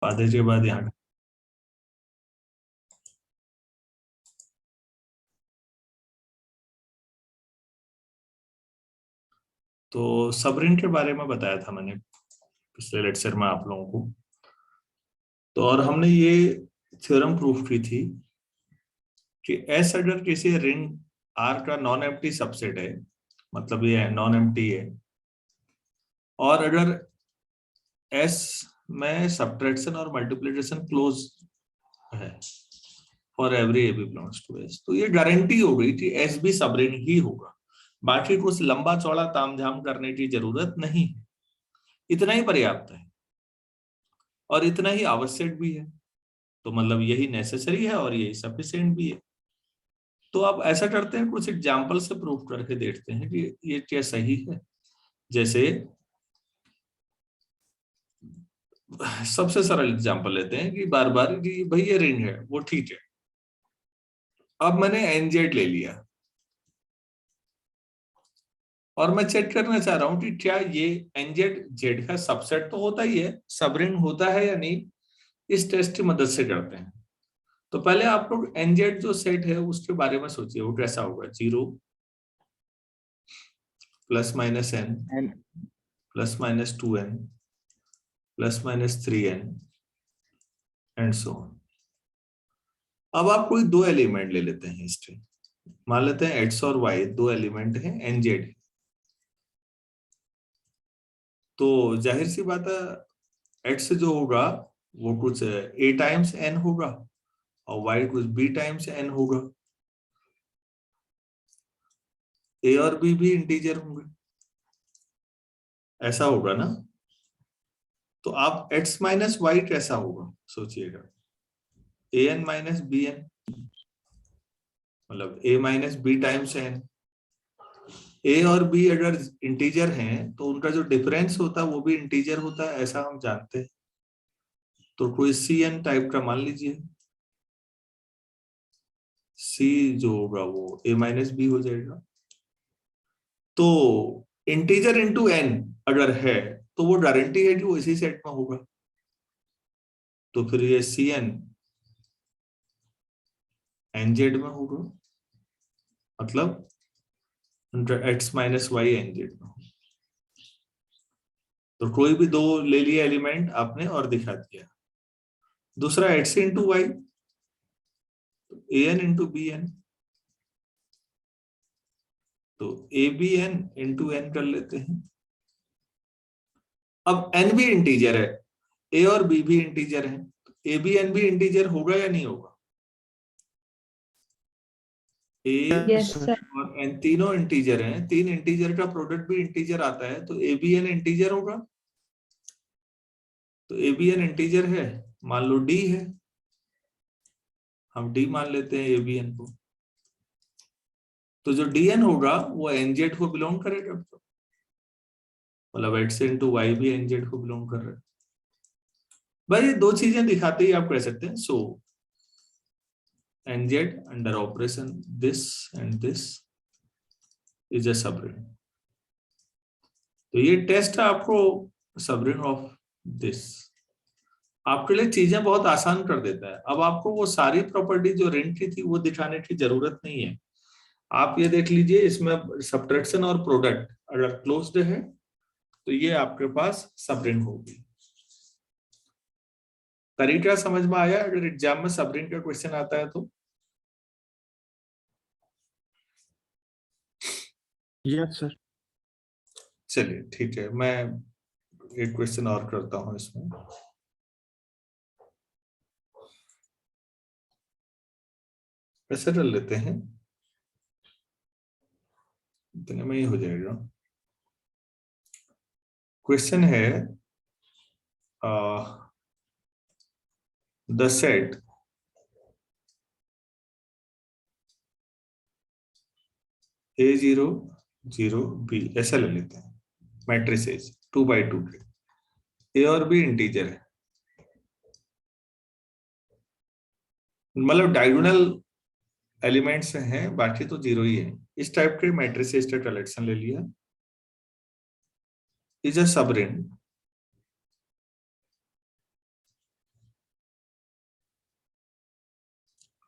आधे के बाद यहाँ तो सबरिन के बारे में बताया था मैंने पिछले लेक्चर में आप लोगों को। तो और हमने ये थ्योरम प्रूफ की थी कि एस अगर किसी रिंग आर का नॉन एम्प्टी सबसेट है, मतलब ये नॉन एम्प्टी है, और अगर एस में सब्ट्रैक्शन और मल्टीप्लिकेशन क्लोज है for every A B belongs to S, तो ये गारंटी हो गई कि एस भी सबरिंग ही होगा। बाकी कुछ लंबा चौड़ा तामझाम करने की जरूरत नहीं, इतना ही पर्याप्त है और इतना ही आवश्यक भी है। तो मतलब यही नेसेसरी है और यही सफिशिएंट भी है। तो आप ऐसा करते हैं, कुछ एग्जाम्पल से प्रूफ करके देखते हैं कि ये क्या सही है। जैसे सबसे सरल एग्जाम्पल लेते हैं कि बार बार कि भाई ये रिंग है, वो ठीक है। अब मैंने एनजेड ले लिया और मैं चेक करना चाह रहा हूं कि क्या ये एनजेड जेड का सबसेट तो होता ही है, सब रिंग होता है या नहीं। इस टेस्ट की मदद से करते हैं। तो पहले आप लोग एनजेड जो सेट है उसके बारे में सोचिए, वो कैसा होगा। 0 plus minus n plus minus 2n plus minus 3n and so on. अब आप कोई दो एलिमेंट ले लेते हैं हिस्ट्री, मान लेते हैं एक्स और वाई दो एलिमेंट हैं एनजेड। तो जाहिर सी बात है एक्स जो होगा वो कुछ ए टाइम्स एन होगा और वाई कुछ बी टाइम्स एन होगा। ए और बी भी इंटीजर होंगे, ऐसा होगा ना। तो आप एक्स माइनस वाई कैसा होगा सोचिएगा। A N minus B N, मतलब ए माइनस बी टाइम्स एन। ए और बी अगर इंटीजर हैं तो उनका जो डिफरेंस होता है वो भी इंटीजर होता है, ऐसा हम जानते हैं। तो कोई सी एन टाइप का मान लीजिए, सी जो होगा वो ए माइनस बी हो जाएगा। तो इंटीजर इंटू एन अगर है तो वो गारंटी है कि वो इसी सेट में होगा। तो फिर ये सी एन एनजेड में होगा, मतलब एक्स माइनस वाई एनजेड में होगा। तो कोई भी दो ले लिया एलिमेंट आपने और दिखा दिया। दूसरा X into Y, A N into B N, तो A B N into N कर लेते हैं। अब एन भी इंटीजर है, ए और बी भी इंटीजर है, ए बी एन भी इंटीजर होगा या नहीं होगा। ए यस सर। और एन तीनों इंटीजर हैं, तीन इंटीजर का प्रोडक्ट भी इंटीजर आता है, तो ए बी एन इंटीजर होगा। तो ए बी एन इंटीजर है, मान लो डी है, हम डी मान लेते हैं ए बी एन को। तो जो डी एन होगा वो एनजेड को बिलोंग करेगा, मतलब एक्स इंटू वाई भी एनजेड को बिलोंग कर रहा है। भाई ये दो चीजें दिखाते ही आप कह सकते हैं सो nz under operation this and this is a subring। तो ये टेस्ट है आपको सबरिंग ऑफ दिस, आपके लिए चीजें बहुत आसान कर देता है। अब आपको वो सारी प्रॉपर्टी जो रिंग की थी वो दिखाने की जरूरत नहीं है। आप ये देख लीजिए, इसमें सब्ट्रैक्शन और प्रोडक्ट अगर क्लोज्ड है तो ये आपके पास सबरिंग होगी। तरीका समझ में आया? अगर एग्जाम में सबरिंग का क्वेश्चन आता है तो यस सर। चलिए ठीक है, मैं एक क्वेश्चन और करता हूं इसमें। कैसे कर लेते हैं, इतने में ही हो जाएगा। क्वेश्चन है द सेट A0 0 B, ऐसा ले लेते हैं मैट्रिसेस 2x2 के। ए और बी इंटीजर है, मतलब डायगोनल एलिमेंट्स हैं, बाकी तो जीरो ही है। इस टाइप के मैट्रिसेस का कलेक्शन ले लिया, is a subring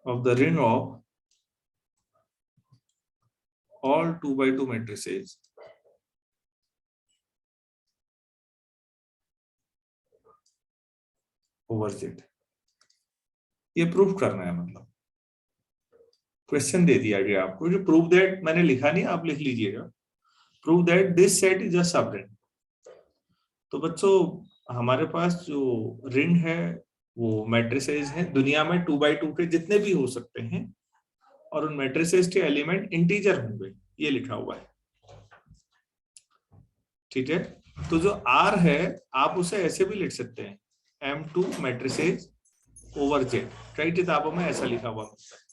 of the ring of all 2x2 matrices over Z। ये प्रूफ करना है, मतलब क्वेश्चन दे दिया गया आपको, जो प्रूव दैट मैंने लिखा नहीं, आप लिख लीजिएगा, prove that this set is a subring. तो बच्चों हमारे पास जो रिंग है वो मैट्रिसेस है दुनिया में 2x2 के जितने भी हो सकते हैं, और उन मैट्रिसेस के एलिमेंट इंटीजर होंगे, ये लिखा हुआ है। ठीक है, तो जो R है आप उसे ऐसे भी लिख सकते हैं, M2 मैट्रिसेस ओवर Z। कई किताबों में ऐसा लिखा हुआ होता है,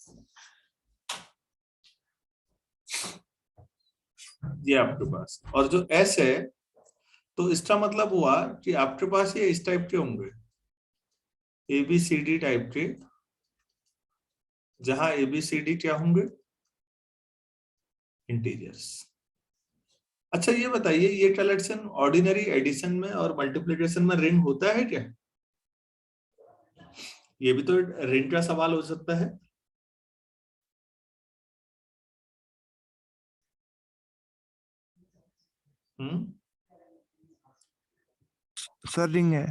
ये आपके पास। और जो S है तो इसका मतलब हुआ कि आपके पास ये इस टाइप के होंगे, ABCD टाइप के, जहां ABCD क्या होंगे, इंटीजर्स। अच्छा ये बताइए, ये कलेक्शन ऑर्डिनरी एडिशन में और मल्टीप्लिकेशन में रिंग होता है क्या? ये भी तो रिंग का सवाल हो सकता है। सर रिंग है।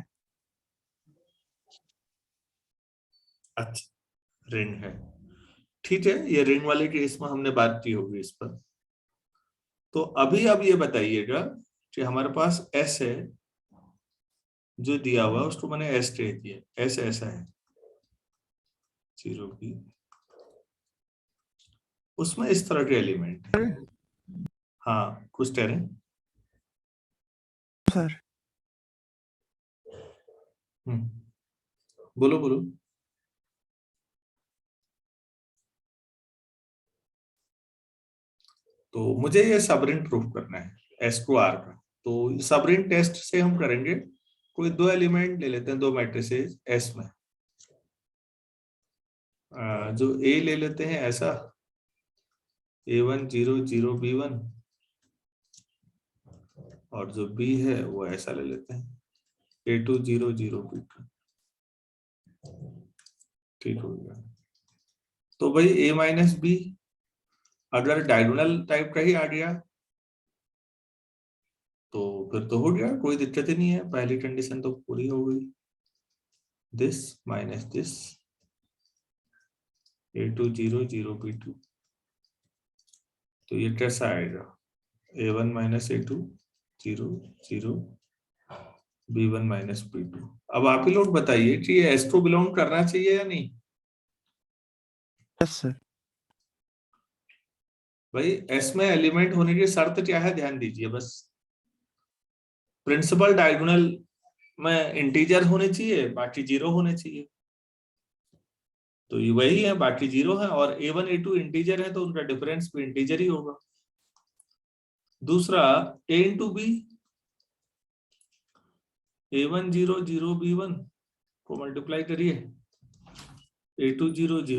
अच्छा रिंग है, ठीक है, ये रिंग वाले केस में हमने बात की होगी इस पर। तो अभी अब ये बताइएगा कि हमारे पास एस है जो दिया हुआ है, उसको मैंने एस कह दिया, एस ऐसा है 0 की, उसमें इस तरह के एलिमेंट है। हाँ कुछ कह रहे हैं सर बोलो बोलो। तो मुझे ये सबरिंग प्रूफ करना है एस टू आर का। तो सबरिंग टेस्ट से हम करेंगे, कोई दो एलिमेंट ले लेते हैं, दो मैट्रिसेस एस में, जो ए ले लेते हैं ऐसा, A1 0 0 B1, और जो B है वो ऐसा ले लेते हैं A2 0 0 B2। ठीक हो गया। तो भाई A माइनस बी अगर डायगोनल टाइप का ही आ गया तो फिर तो हो गया, कोई दिक्कत ही नहीं है, पहली कंडीशन तो पूरी हो गई। This minus this A2 0 0 B2, तो ये कैसा आएगा, A1 minus A2 0 0 B1 minus B2। अब आप ही लोग बताइए कि ये एस को बिलोंग करना चाहिए या नहीं? Yes sir. भाई एस में एलिमेंट होने की शर्त क्या है, ध्यान दीजिए बस। प्रिंसिपल डायगोनल में इंटीजर होने चाहिए, बाकी जीरो होने चाहिए, तो ये वही है, बाकी जीरो है, और A1 A2 इंटीजर है तो उनका डिफरेंस भी इंटीजर ही होगा। दूसरा A into B, A1 0 0 B1 को मल्टीप्लाई करिए, A2 0 0